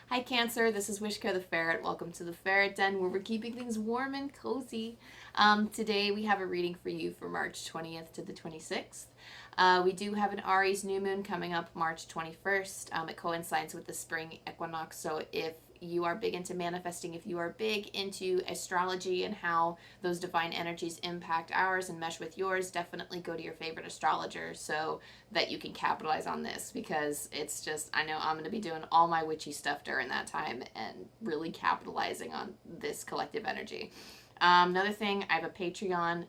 Hi Cancer, this is Wishko the Ferret. Welcome to the Ferret Den where we're keeping things warm and cozy. Today we have a reading for you for March 20th to the 26th. We do have an Aries new moon coming up March 21st. It coincides with the spring equinox, so if you are big into manifesting, if you are big into astrology and how those divine energies impact ours and mesh with yours, definitely go to your favorite astrologer so that you can capitalize on this, because it's just, I know I'm going to be doing all my witchy stuff during that time and really capitalizing on this collective energy. Another thing, I have a Patreon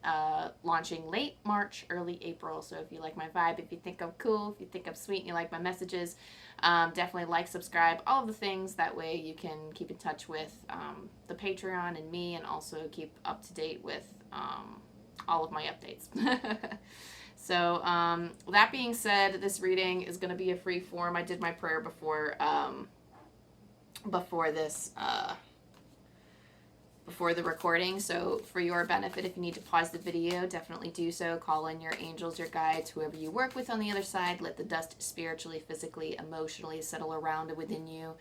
launching late March, early April. So if you like my vibe, if you think I'm cool, if you think I'm sweet, and you like my messages, definitely like, subscribe, all of the things. That way you can keep in touch with the Patreon and me, and also keep up to date with all of my updates. So that being said, this reading is going to be a free form. I did my prayer before this. Before the recording, so for your benefit, if you need to pause the video, definitely do so. Call in your angels, your guides, whoever you work with on the other side. Let the dust spiritually, physically, emotionally settle around and within you,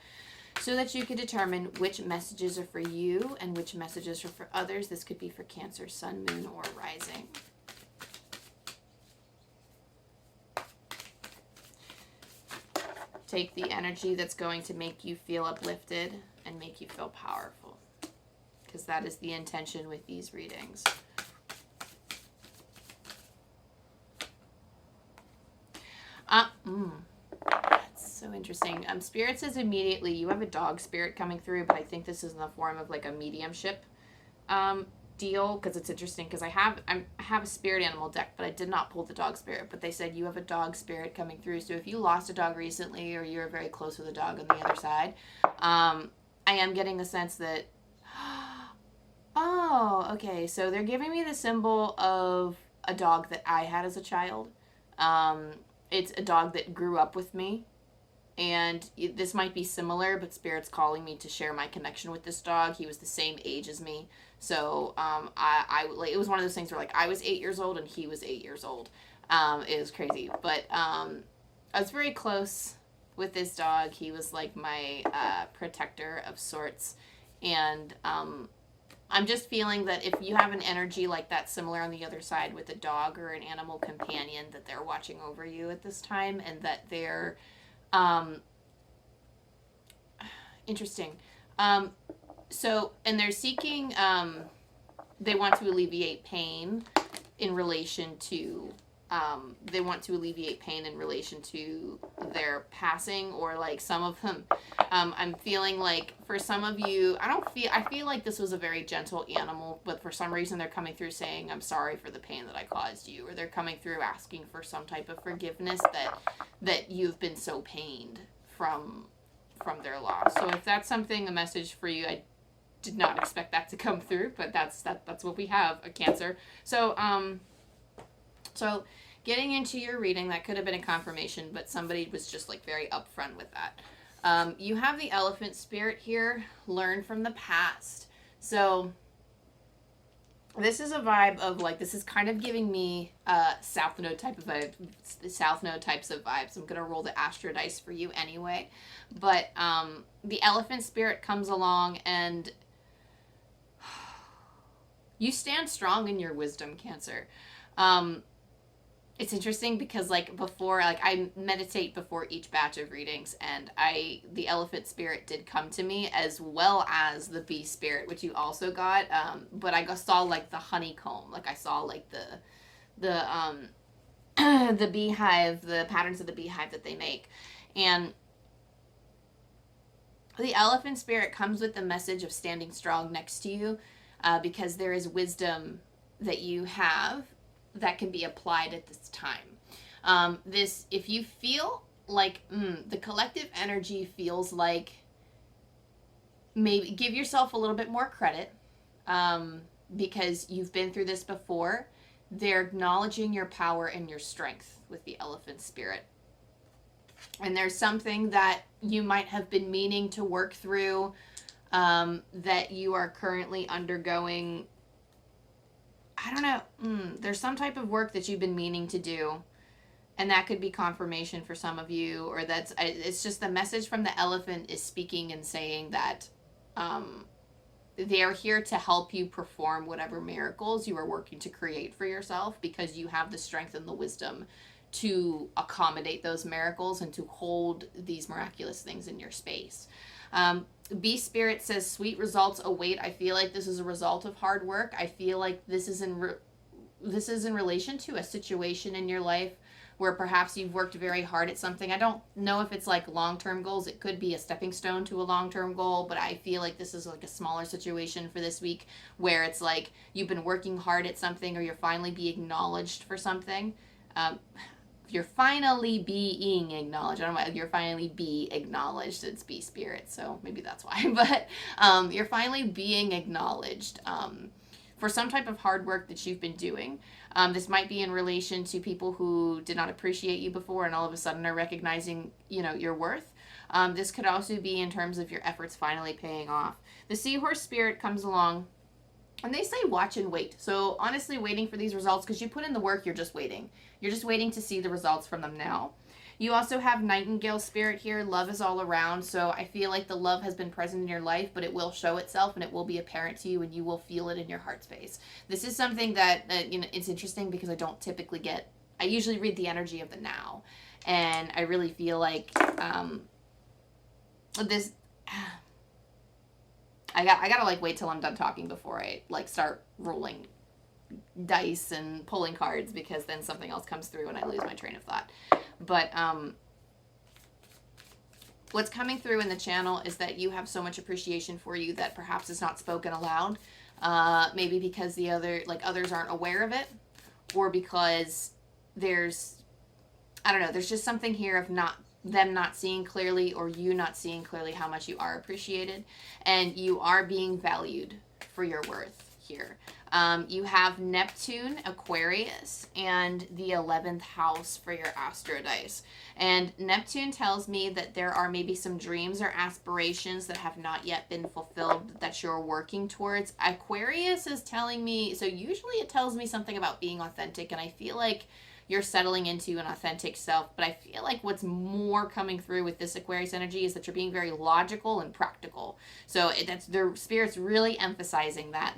so that you can determine which messages are for you and which messages are for others. This could be for Cancer, Sun, Moon, or Rising. Take the energy that's going to make you feel uplifted and make you feel powerful, because that is the intention with these readings. That's so interesting. Spirit says immediately you have a dog spirit coming through, but I think this is in the form of like a mediumship deal, because it's interesting, because I have a spirit animal deck, but I did not pull the dog spirit, but they said you have a dog spirit coming through. So if you lost a dog recently, or you're very close with a dog on the other side, I am getting the sense that oh, okay. So they're giving me the symbol of a dog that I had as a child. It's a dog that grew up with me. And this might be similar, but Spirit's calling me to share my connection with this dog. He was the same age as me. So it was one of those things where like I was 8 years old and he was 8 years old. It was crazy. But I was very close with this dog. He was like my protector of sorts. And I'm just feeling that if you have an energy like that similar on the other side with a dog or an animal companion, that they're watching over you at this time, and that they're interesting. So, and they're seeking, they want to alleviate pain in relation to their passing, or like some of them. I'm feeling like for some of you, I feel like this was a very gentle animal, but for some reason they're coming through saying, I'm sorry for the pain that I caused you, or they're coming through asking for some type of forgiveness that you've been so pained from their loss. So if that's a message for you, I did not expect that to come through, but that's what we have, a Cancer. So getting into your reading, that could have been a confirmation, but somebody was just like very upfront with that. You have the elephant spirit here, learn from the past. So this is a vibe of like, this is kind of giving me South Node type of vibe, South Node types of vibes. I'm going to roll the Astro dice for you anyway. But the elephant spirit comes along, and you stand strong in your wisdom, Cancer. It's interesting because like before, like I meditate before each batch of readings, and the elephant spirit did come to me, as well as the bee spirit, which you also got. But I saw like the honeycomb, like I saw like the the beehive, the patterns of the beehive that they make. And the elephant spirit comes with the message of standing strong next to you, because there is wisdom that you have that can be applied at this time. If you feel like the collective energy feels like, maybe give yourself a little bit more credit, because you've been through this before. They're acknowledging your power and your strength with the elephant spirit. And there's something that you might have been meaning to work through, that you are currently undergoing. I don't know. There's some type of work that you've been meaning to do And that could be confirmation for some of you, or it's just the message from the elephant is speaking and saying that they're here to help you perform whatever miracles you are working to create for yourself, because you have the strength and the wisdom to accommodate those miracles and to hold these miraculous things in your space. B Spirit says sweet results await. I feel like this is a result of hard work. I feel like this is in relation to a situation in your life where perhaps you've worked very hard at something. I don't know if it's like long-term goals. It could be a stepping stone to a long-term goal, but I feel like this is like a smaller situation for this week where it's like you've been working hard at something, or you're finally being acknowledged for something. You're finally being acknowledged. I don't know why you're finally be acknowledged. It's B Spirit, so maybe that's why. But you're finally being acknowledged for some type of hard work that you've been doing. This might be in relation to people who did not appreciate you before and all of a sudden are recognizing, your worth. This could also be in terms of your efforts finally paying off. The Seahorse Spirit comes along and they say watch and wait. So honestly, waiting for these results, because you put in the work, you're just waiting. You're just waiting to see the results from them now. You also have Nightingale Spirit here. Love is all around. So I feel like the love has been present in your life, but it will show itself and it will be apparent to you, and you will feel it in your heart space. This is something that, it's interesting because I usually read the energy of the now. And I really feel like this... I gotta wait till I'm done talking before I start rolling dice and pulling cards, because then something else comes through and I lose my train of thought. But what's coming through in the channel is that you have so much appreciation for you that perhaps is not spoken aloud. Maybe because the others aren't aware of it, or because there's just something here of them not seeing clearly, or you not seeing clearly how much you are appreciated, and you are being valued for your worth here. You have Neptune, Aquarius, and the 11th house for your Astro dice. And Neptune tells me that there are maybe some dreams or aspirations that have not yet been fulfilled that you're working towards. Aquarius is telling me, so usually it tells me something about being authentic, and I feel like you're settling into an authentic self. But I feel like what's more coming through with this Aquarius energy is that you're being very logical and practical. So that's their spirit's really emphasizing that.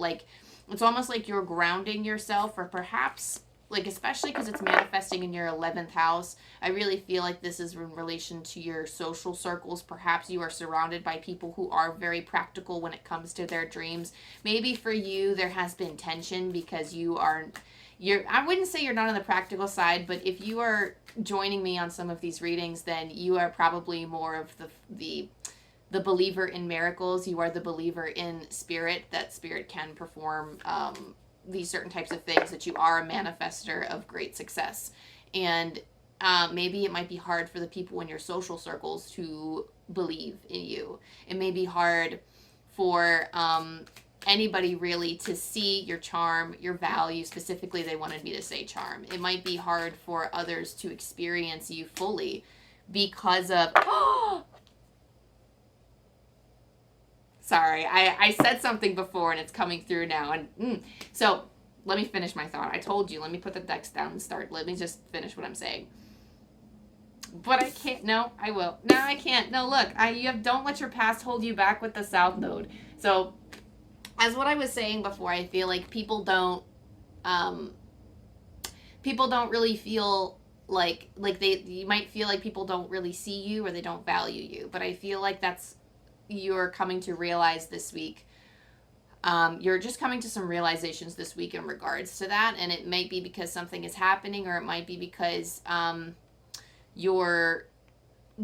It's almost like you're grounding yourself, or perhaps, especially because it's manifesting in your 11th house, I really feel like this is in relation to your social circles. Perhaps you are surrounded by people who are very practical when it comes to their dreams. Maybe for you, there has been tension because I wouldn't say you're not on the practical side, but if you are joining me on some of these readings, then you are probably more of the believer in miracles. You are the believer in spirit, that spirit can perform these certain types of things, that you are a manifester of great success. And maybe it might be hard for the people in your social circles to believe in you. It may be hard for anybody really to see your charm, your value. Specifically, they wanted me to say charm. It might be hard for others to experience you fully because of... Sorry, I said something before and it's coming through now. And so let me finish my thought. I told you, let me put the decks down and start. Let me just finish what I'm saying. But I can't. No, I will. No, I can't. No, look, don't let your past hold you back with the South Node. So, as what I was saying before, I feel like people don't really feel you might feel like people don't really see you, or they don't value you. But I feel like you're coming to realize this week. You're just coming to some realizations this week in regards to that, and it might be because something is happening, or it might be because you're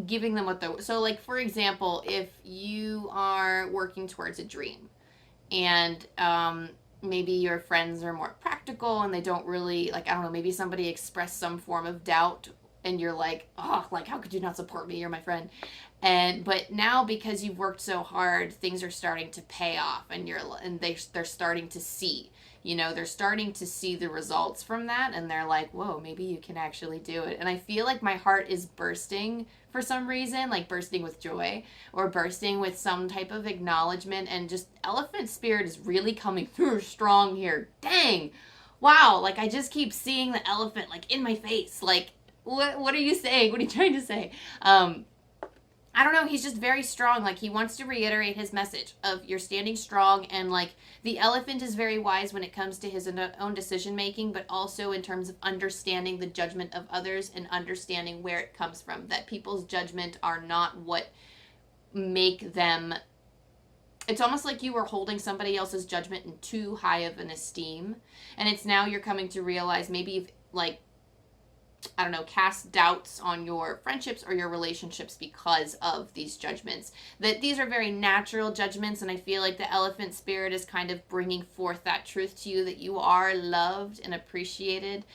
giving them so for example, if you are working towards a dream, and maybe your friends are more practical and they don't really, I don't know, maybe somebody expressed some form of doubt, and you're like, oh, how could you not support me? You're my friend. But now, because you've worked so hard, things are starting to pay off, and they're starting to see, they're starting to see the results from that, and they're like, whoa, maybe you can actually do it. And I feel like my heart is bursting for some reason, bursting with joy, or bursting with some type of acknowledgement, and just elephant spirit is really coming through strong here. Dang. Wow. I just keep seeing the elephant in my face. what are you saying? What are you trying to say? I don't know. He's just very strong. Like, he wants to reiterate his message of you're standing strong. And, like, the elephant is very wise when it comes to his own decision making, but also in terms of understanding the judgment of others and understanding where it comes from. That people's judgment are not what make them. It's almost like you were holding somebody else's judgment in too high of an esteem. And it's now you're coming to realize maybe you've, like, I don't know, cast doubts on your friendships or your relationships because of these judgments. That these are very natural judgments, and I feel like the elephant spirit is kind of bringing forth that truth to you that you are loved and appreciated.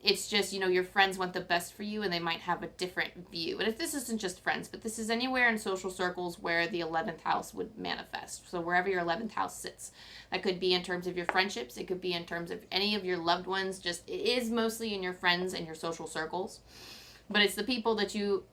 It's just, your friends want the best for you, and they might have a different view. And if this isn't just friends, but this is anywhere in social circles where the 11th house would manifest. So wherever your 11th house sits. That could be in terms of your friendships. It could be in terms of any of your loved ones. Just, it is mostly in your friends and your social circles. But it's the people that you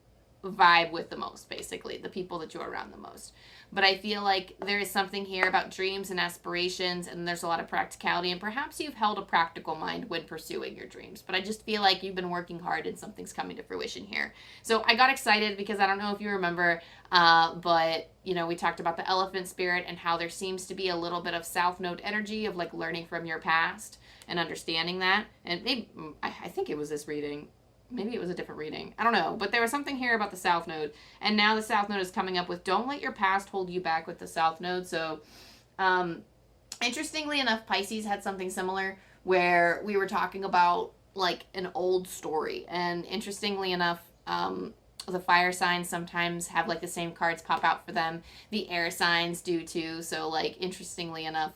vibe with the most, basically. The people that you're around the most. But I feel like there is something here about dreams and aspirations, and there's a lot of practicality, and perhaps you've held a practical mind when pursuing your dreams. But I just feel like you've been working hard and something's coming to fruition here. So I got excited because I don't know if you remember, but, we talked about the elephant spirit and how there seems to be a little bit of South Node energy of, like, learning from your past and understanding that. And maybe, I think it was this reading. Maybe it was a different reading. I don't know. But there was something here about the South Node. And now the South Node is coming up with don't let your past hold you back with the South Node. So, interestingly enough, Pisces had something similar where we were talking about, like, an old story. And interestingly enough, the fire signs sometimes have, like, the same cards pop out for them. The air signs do too. So, like, interestingly enough,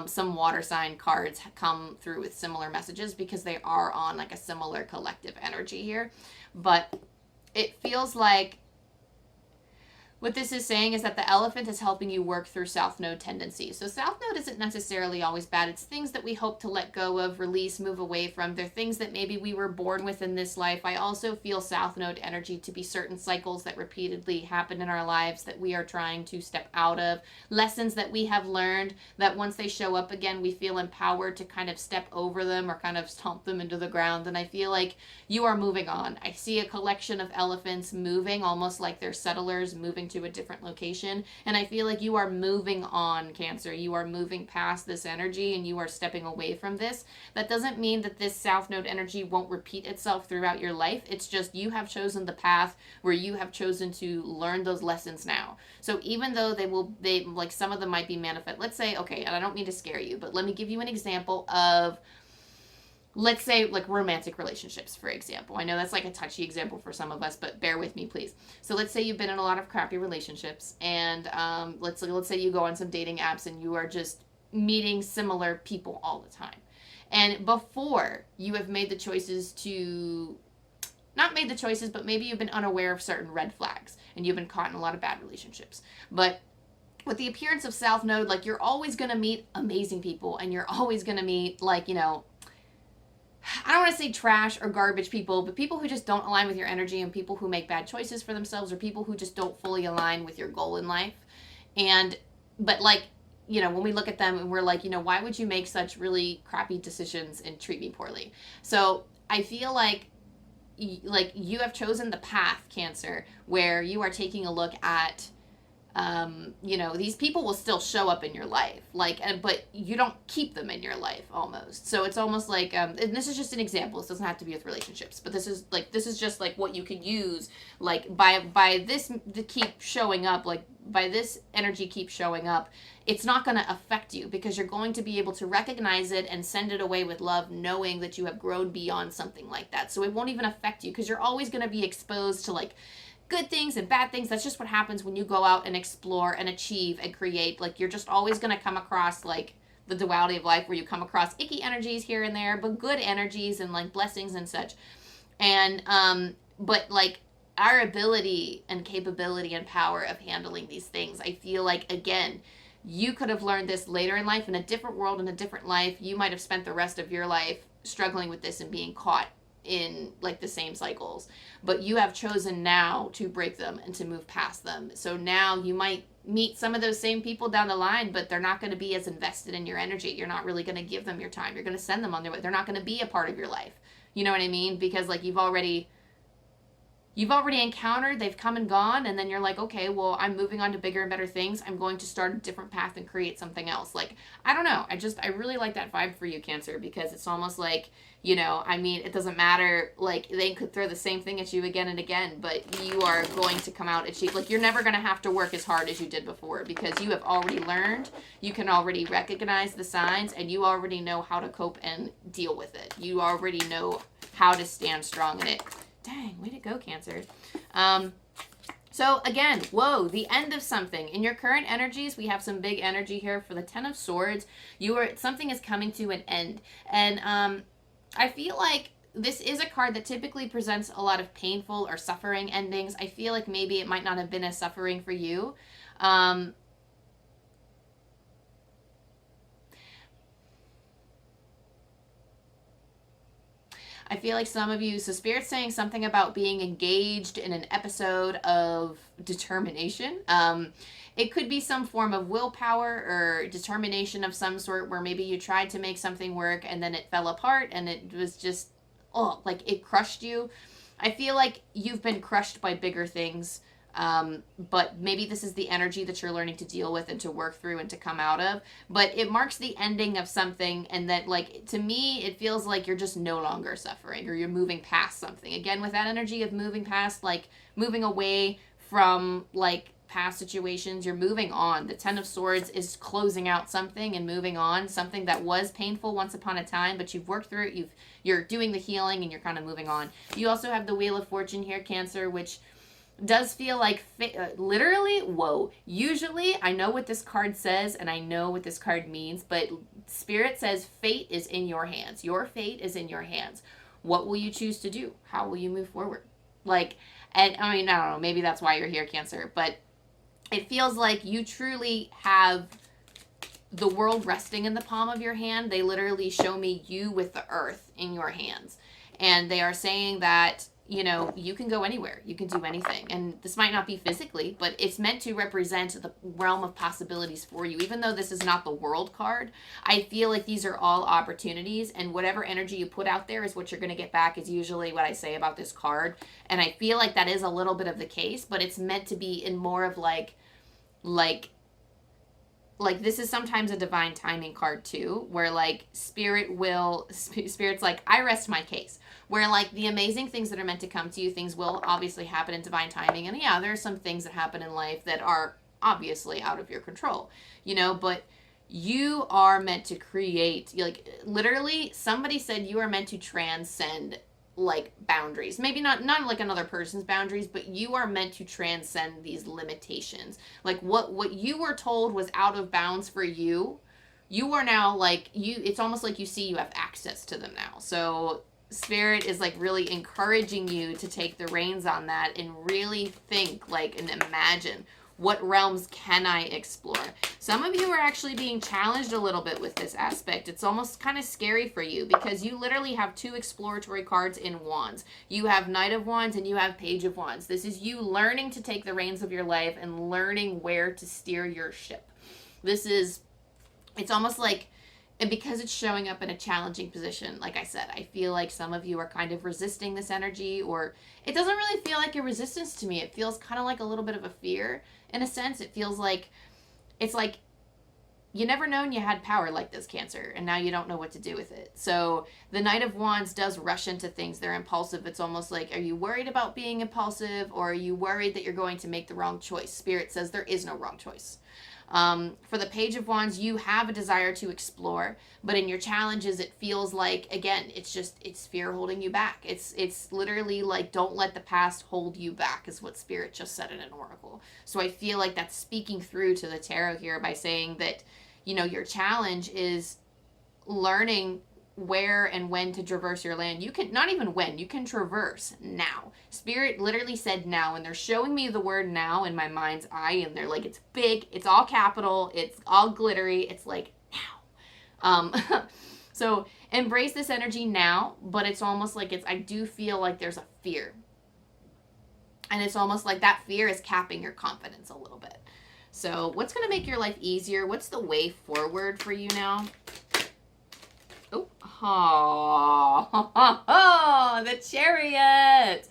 some water sign cards come through with similar messages because they are on, like, a similar collective energy here. But it feels like what this is saying is that the elephant is helping you work through South Node tendencies. So South Node isn't necessarily always bad. It's things that we hope to let go of, release, move away from. They're things that maybe we were born with in this life. I also feel South Node energy to be certain cycles that repeatedly happen in our lives that we are trying to step out of. Lessons that we have learned that once they show up again, we feel empowered to kind of step over them or kind of stomp them into the ground. And I feel like you are moving on. I see a collection of elephants moving, almost like they're settlers moving to a different location. And I feel like you are moving on, Cancer. You are moving past this energy and you are stepping away from this. That doesn't mean that this South Node energy won't repeat itself throughout your life. It's just you have chosen the path where you have chosen to learn those lessons now. So even though they like some of them might be manifest. Let's say, okay, and I don't mean to scare you, but let me give you an example of, let's say, like, romantic relationships, for example. I know that's, like, a touchy example for some of us, but bear with me, please. So let's say you've been in a lot of crappy relationships, and let's say you go on some dating apps and you are just meeting similar people all the time. And before you have made the choices to, not made the choices, but maybe you've been unaware of certain red flags, and you've been caught in a lot of bad relationships. But with the appearance of South Node, like, you're always going to meet amazing people, and you're always going to meet, like, I don't want to say trash or garbage people, but people who just don't align with your energy, and people who make bad choices for themselves, or people who just don't fully align with your goal in life. But like, when we look at them and we're like, why would you make such really crappy decisions and treat me poorly? So I feel like you have chosen the path, Cancer, where you are taking a look at, these people will still show up in your life, but you don't keep them in your life almost. So it's almost like, and this is just an example. This doesn't have to be with relationships, but this is just like what you can use, like by this to keep showing up, like by this energy keep showing up, it's not going to affect you because you're going to be able to recognize it and send it away with love, knowing that you have grown beyond something like that. So it won't even affect you because you're always going to be exposed to, like, good things and bad things. That's just what happens when you go out and explore and achieve and create. Like, you're just always going to come across, like, the duality of life where you come across icky energies here and there, but good energies and, like, blessings and such. And, but, like, our ability and capability and power of handling these things, I feel like, again, you could have learned this later in life, in a different world, in a different life. You might have spent the rest of your life struggling with this and being caught in, like, the same cycles, but you have chosen now to break them and to move past them. So now you might meet some of those same people down the line, but they're not going to be as invested in your energy. You're not really going to give them your time. You're going to send them on their way. They're not going to be a part of your life. You know what I mean? Because like you've already encountered, they've come and gone, and then you're like, okay, well, I'm moving on to bigger and better things. I'm going to start a different path and create something else. Like, I don't know. I really like that vibe for you, Cancer, because it's almost like, you know, I mean, it doesn't matter. Like, they could throw the same thing at you again and again, but you are going to come out achieve. Like, you're never going to have to work as hard as you did before because you have already learned. You can already recognize the signs, and you already know how to cope and deal with it. You already know how to stand strong in it. Dang, way to go, Cancer. So again, whoa, the end of something. In your current energies, we have some big energy here for the Ten of Swords. Something is coming to an end. And I feel like this is a card that typically presents a lot of painful or suffering endings. I feel like maybe it might not have been as suffering for you. I feel like some of you, so Spirit's saying something about being engaged in an episode of determination. It could be some form of willpower or determination of some sort where maybe you tried to make something work and then it fell apart and it was just, like it crushed you. I feel like you've been crushed by bigger things. But maybe this is the energy that you're learning to deal with and to work through and to come out of. But it marks the ending of something, and that, like, to me, it feels like you're just no longer suffering or you're moving past something. Again, with that energy of moving past, like, moving away from, like, past situations, you're moving on. The Ten of Swords is closing out something and moving on, something that was painful once upon a time, but you've worked through it, you're doing the healing, and you're kind of moving on. You also have the Wheel of Fortune here, Cancer, which does feel like literally, whoa. Usually, I know what this card says and I know what this card means, but Spirit says fate is in your hands. Your fate is in your hands. What will you choose to do? How will you move forward? Like, and I mean, I don't know, maybe that's why you're here, Cancer, but it feels like you truly have the world resting in the palm of your hand. They literally show me you with the earth in your hands. And they are saying that, you know, you can go anywhere. You can do anything. And this might not be physically, but it's meant to represent the realm of possibilities for you. Even though this is not the world card, I feel like these are all opportunities, and whatever energy you put out there is what you're going to get back, is usually what I say about this card. And I feel like that is a little bit of the case, but it's meant to be in more of like this is sometimes a divine timing card too, where like Spirit's like, I rest my case. Where like the amazing things that are meant to come to you, things will obviously happen in divine timing. And yeah, there are some things that happen in life that are obviously out of your control, you know, but you are meant to create, like literally somebody said you are meant to transcend like boundaries. Maybe not like another person's boundaries, but you are meant to transcend these limitations. Like what you were told was out of bounds for you, you are now like it's almost like you see you have access to them now. So Spirit is like really encouraging you to take the reins on that and really think like and imagine, what realms can I explore? Some of you are actually being challenged a little bit with this aspect. It's almost kind of scary for you because you literally have two exploratory cards in Wands. You have Knight of Wands and you have Page of Wands. This is you learning to take the reins of your life and learning where to steer your ship. It's almost like, and because it's showing up in a challenging position, like I said, I feel like some of you are kind of resisting this energy, or it doesn't really feel like a resistance to me. It feels kind of like a little bit of a fear in a sense. It feels like, it's like you never known you had power like this, Cancer, and now you don't know what to do with it. So the Knight of Wands does rush into things. They're impulsive. It's almost like, are you worried about being impulsive, or are you worried that you're going to make the wrong choice? Spirit says there is no wrong choice. For the Page of Wands, you have a desire to explore, but in your challenges, it feels like, again, it's fear holding you back. It's literally like, don't let the past hold you back, is what Spirit just said in an oracle. So I feel like that's speaking through to the tarot here by saying that, you know, your challenge is learning where and when to traverse your land. You can, not even when, you can traverse now. Spirit literally said now, and they're showing me the word now in my mind's eye, and they're like, it's big, it's all capital, it's all glittery, it's like now. So embrace this energy now, but it's almost like I do feel like there's a fear. And it's almost like that fear is capping your confidence a little bit. So what's going to make your life easier? What's the way forward for you now? Oh, the Chariot.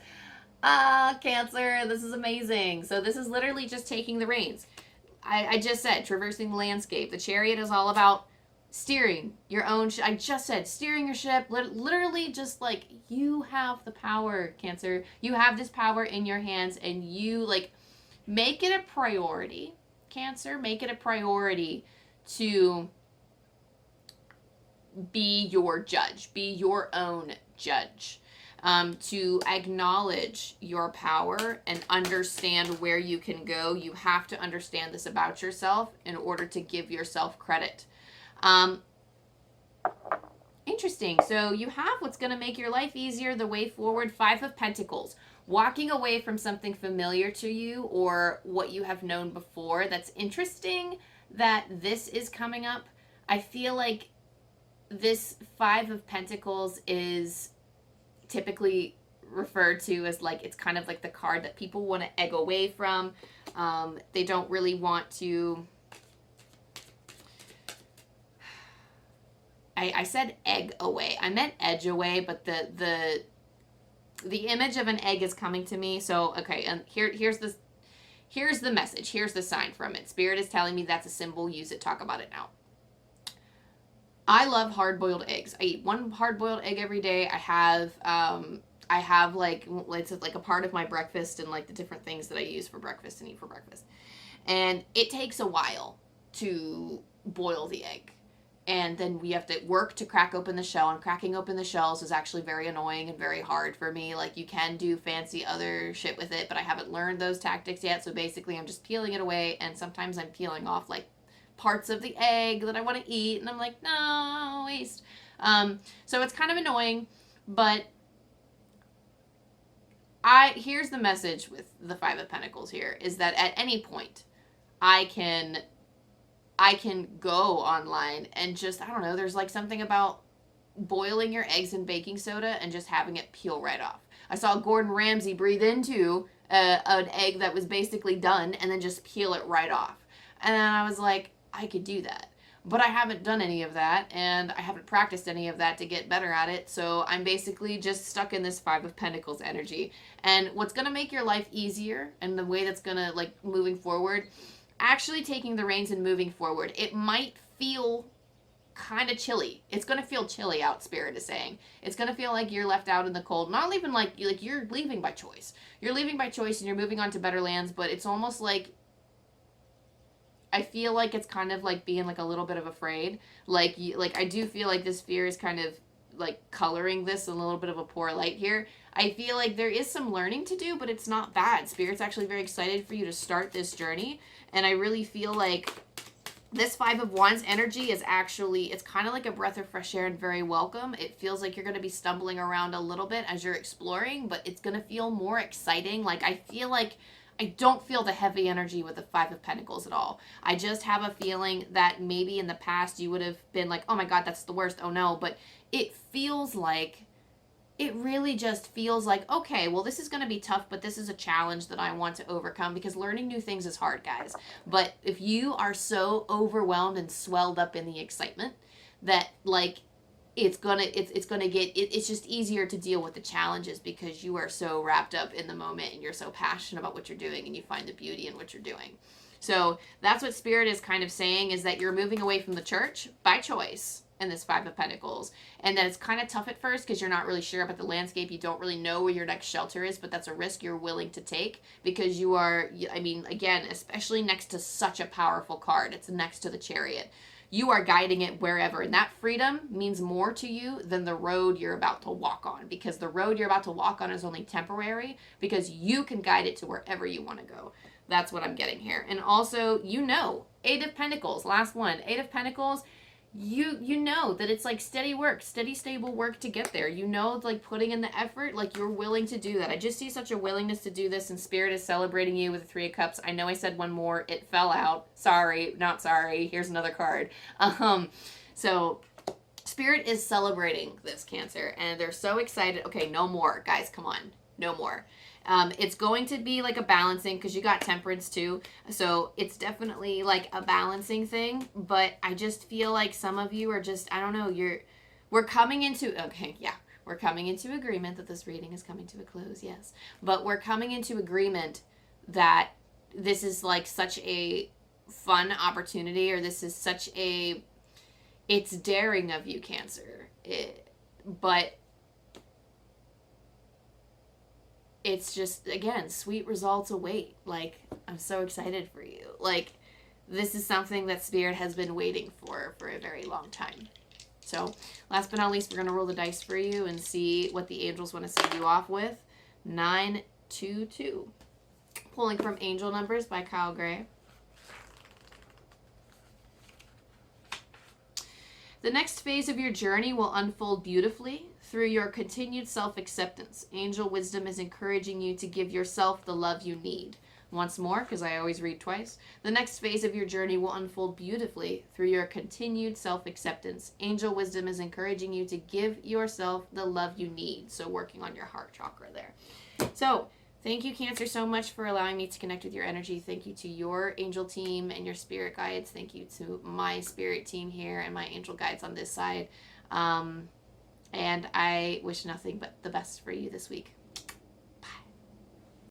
Ah, Cancer, this is amazing. So this is literally just taking the reins. I just said traversing the landscape. The Chariot is all about steering your own I just said steering your ship, literally just like you have the power, Cancer. You have this power in your hands, and you like make it a priority, Cancer. Make it a priority to be your judge, be your own judge, to acknowledge your power and understand where you can go. You have to understand this about yourself in order to give yourself credit. Interesting. So you have what's going to make your life easier, the way forward, 5 of Pentacles. Walking away from something familiar to you or what you have known before. That's interesting that this is coming up. I feel like this 5 of Pentacles is typically referred to as like, it's kind of like the card that people want to egg away from. They don't really want to... I said egg away. I meant edge away, but the image of an egg is coming to me. So, okay, and here's the message. Here's the sign from it. Spirit is telling me that's a symbol. Use it. Talk about it now. I love hard-boiled eggs. I eat 1 hard-boiled egg every day. I have like, it's like a part of my breakfast and like the different things that I use for breakfast and eat for breakfast. And it takes a while to boil the egg. And then we have to work to crack open the shell, and cracking open the shells is actually very annoying and very hard for me. Like, you can do fancy other shit with it, but I haven't learned those tactics yet. So basically I'm just peeling it away, and sometimes I'm peeling off like parts of the egg that I want to eat, and I'm like, no, waste. So it's kind of annoying, but here's the message with the 5 of Pentacles here, is that at any point I can go online and just, I don't know, there's like something about boiling your eggs in baking soda and just having it peel right off. I saw Gordon Ramsay breathe into an egg that was basically done and then just peel it right off. And then I was like, I could do that. But I haven't done any of that, and I haven't practiced any of that to get better at it. So I'm basically just stuck in this 5 of Pentacles energy. And what's going to make your life easier, and the way that's going to, like, moving forward, actually taking the reins and moving forward. It might feel kind of chilly. It's going to feel chilly out, Spirit is saying. It's going to feel like you're left out in the cold. Not even like you're leaving by choice. You're leaving by choice and you're moving on to better lands, but it's almost like, I feel like it's kind of like being like a little bit of afraid. Like I do feel like this fear is kind of like coloring this in a little bit of a poor light here. I feel like there is some learning to do, but it's not bad. Spirit's actually very excited for you to start this journey. And I really feel like this 5 of Wands energy is actually, it's kind of like a breath of fresh air and very welcome. It feels like you're going to be stumbling around a little bit as you're exploring, but it's going to feel more exciting. Like, I feel like I don't feel the heavy energy with the 5 of Pentacles at all. I just have a feeling that maybe in the past you would have been like, oh my God, that's the worst. Oh no. But it feels like, it really just feels like, okay, well, this is going to be tough, but this is a challenge that I want to overcome, because learning new things is hard, guys. But if you are so overwhelmed and swelled up in the excitement that like, it's just easier to deal with the challenges because you are so wrapped up in the moment and you're so passionate about what you're doing and you find the beauty in what you're doing. So that's what Spirit is kind of saying, is that you're moving away from the church by choice in this 5 of Pentacles, and that it's kind of tough at first because you're not really sure about the landscape. You don't really know where your next shelter is, but that's a risk you're willing to take because you are, I mean, again, especially next to such a powerful card. It's next to the Chariot. You are guiding it wherever, and that freedom means more to you than the road you're about to walk on, because the road you're about to walk on is only temporary because you can guide it to wherever you want to go. That's what I'm getting here. And also, 8 of Pentacles, last one, 8 of Pentacles, you know that it's like steady work, steady, stable work to get there. You know, like putting in the effort, like you're willing to do that. I just see such a willingness to do this, and Spirit is celebrating you with the 3 of Cups. I know I said one more. It fell out. Sorry, not sorry. Here's another card. So Spirit is celebrating this, Cancer, and they're so excited. Okay, no more. Guys, come on. No more. It's going to be like a balancing, because you got Temperance too. So it's definitely like a balancing thing. But I just feel like some of you are just, I don't know, we're coming into, okay, yeah, we're coming into agreement that this reading is coming to a close, yes. But we're coming into agreement that this is like such a fun opportunity, or this is such a, it's daring of you, Cancer. But it's just, again, sweet results await. Like, I'm so excited for you. Like, this is something that Spirit has been waiting for a very long time. So, last but not least, we're going to roll the dice for you and see what the angels want to send you off with. 922. Pulling from Angel Numbers by Kyle Gray. The next phase of your journey will unfold beautifully through your continued self-acceptance. Angel wisdom is encouraging you to give yourself the love you need. Once more, because I always read twice. The next phase of your journey will unfold beautifully through your continued self-acceptance. Angel wisdom is encouraging you to give yourself the love you need. So working on your heart chakra there. So thank you, Cancer, so much for allowing me to connect with your energy. Thank you to your angel team and your spirit guides. Thank you to my spirit team here and my angel guides on this side. And I wish nothing but the best for you this week.